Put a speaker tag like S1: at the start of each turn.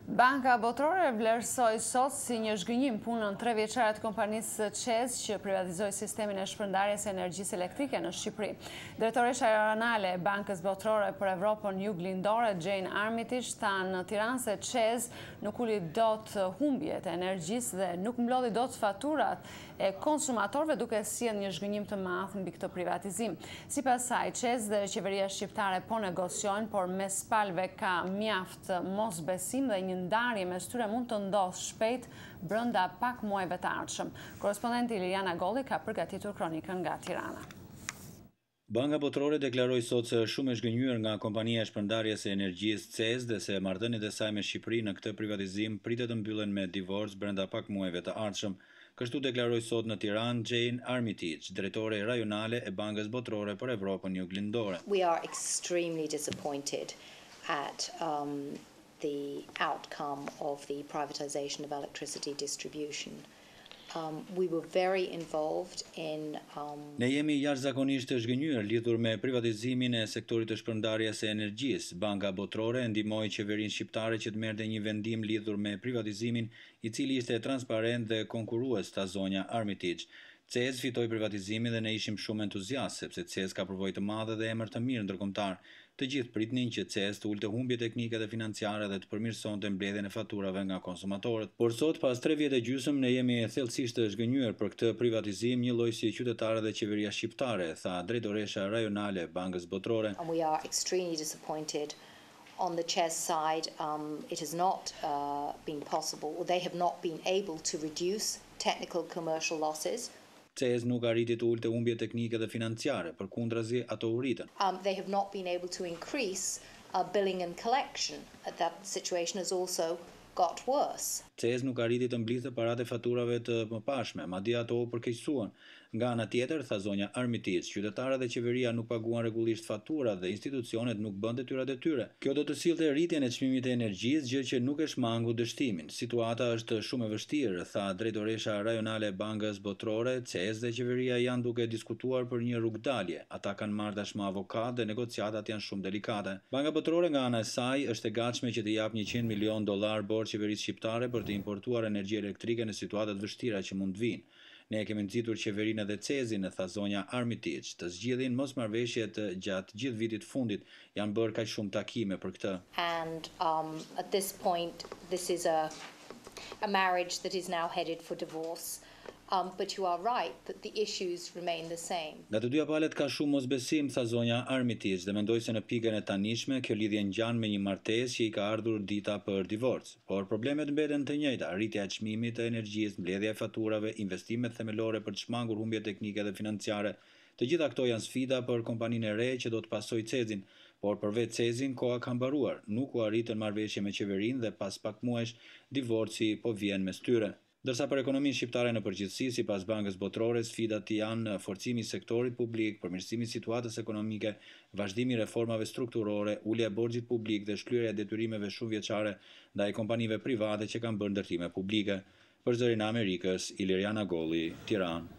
S1: Banka Botërore vlerësoi sot si një zhgënjim punën 3 vjeçare të kompanisë ČEZ që privatizoi sistemin e shpërndarjes së energjisë elektrike në Shqipëri. Drejtoresha aeronale e Bankës Botërore për Evropën Juglindore, Jane Armitage, tha në Tiranë se ČEZ nuk uli dot humbjet e energjisë dhe nuk mblodhi dot faturat e konsumatorëve, duke sjellë një zhgënjim të madh mbi këtë privatizim. Sipas saj, ČEZ dhe qeveria shqiptare po negociojnë, por mes palëve ka mjaft mosbesim dhe një ndarje mes tyre mund të ndodhë shpejt brenda pak muajve të ardhshëm. Korrespondenti Liliana Golli ka përgatitur kronikën nga Tirana.
S2: Banka Botërore deklaroi sot se është shumë e zhgënjur nga kompania e shpërndarjes së energjisë ČEZ dhe se marrëdhëniet e saj me Shqipërinë në këtë privatizim pritet të mbyllen me divorc brenda pak muajve të ardhshëm. Kështu deklaroi sot në Tiranë Jane Armitage, drejtore rajonale e Bankës Botërore për Evropën Juglindore.
S3: We are extremely disappointed at the outcome of the privatization of electricity distribution. We were very involved in
S2: Ne jemi jashtëzakonisht të zhgënjur lidhur me privatizimin e sektorit të shpërndarjes së energjisë. Banka Botërore ndihmoi qeverinë shqiptare që të merrte një vendim lidhur me privatizimin, i cili ishte transparent dhe konkurrues, tha zonja Armitage. ČEZ fitoi privatizimin dhe ne ishim shumë entuziastë sepse ČEZ ka përvojë të madhe dhe emër të mirë ndërkombëtar. Të gjithë pritnin që ČEZ të ulte humbje teknike dhe financiare dhe të përmirësonte mbledhjen e faturave nga konsumatorët. Por sot, pas 3 vjet e gjysmë, ne jemi thellësisht të zhgënjur për këtë privatizim, njëlloj si qytetarët dhe qeveria shqiptare, tha drejtoresha rajonale e Bankës Botërore.
S3: We are extremely disappointed. On the ČEZ side, it has not been possible, or they have not been able to reduce technical commercial losses.
S2: ČEZ nuk arriti të ulte humbje teknike dhe financiare, përkundrazi ato u rritën.
S3: They have not been able to increase billing and collection. That situation has also got worse.
S2: ČEZ nuk arriti të mblidhte paratë e faturave të mëpashme, madje ato u përkeqësuan. Nga ana tjetër, tha zonja Armitage, qytetarët dhe qeveria nuk paguan rregullisht faturat dhe institucionet nuk bën detyrat e tyre. Kjo do të sillte rritjen e çmimit të energjisë, gjë që nuk e shmangu dështimin. Situata është shumë e vështirë, tha drejtoresha rajonale e Bankës Botërore. ČEZ dhe qeveria janë duke diskutuar për një rrugdalje. Ata kanë marrë tashmë avokat dhe negociatat janë shumë delikate. Banka Botërore nga ana e saj është e gatshme që të japë $100 milion borx qeverisë shqiptare për të importuar energji elektrike në situata të vështira që mund të vinë. Ne kemi nxitur qeverinë dhe ÇEZ-in, tha zonja Armitage, të zgjidhin mosmarrëveshjet gjatë gjithë vitit fundit. Janë bërë kaq shumë takime për këtë.
S3: And at this point, this is a marriage that is now headed for divorce. But you are right that the issues remain the same.
S2: Nga të dyja palët ka shumë mosbesim, tha zonja Armitage, dhe mendoj se në pikën e tanishme kjo lidhje ngjan me një martesë që i ka ardhur dita për divorc. Por problemet mbeten të njëjta: rritja e çmimit të energjisë, mbledhja e faturave, investimet themelore për të shmangur humbje teknike dhe financiare. Të gjitha këto janë sfida për kompaninë e re që do të pasojë ÇEZ-in, por përveç ÇEZ-in koha ka mbaruar. Nuk u arritën marrëveshje me qeverinë dhe pas pak muajsh divorci po vjen mes tyre. Ndërsa për ekonominë shqiptare në përgjithësi, sipas Bankës Botërore, sfidat janë forcimi i sektorit publik, përmirësimi i situatës ekonomike, vazhdimi i reformave strukturore, ulja e borxhit publik dhe shlyerja e detyrimeve shumëvjeçare ndaj kompanive private që kanë bërë ndërtime publike. Për Zërin e Amerikës, Liliana Golli, Tiranë.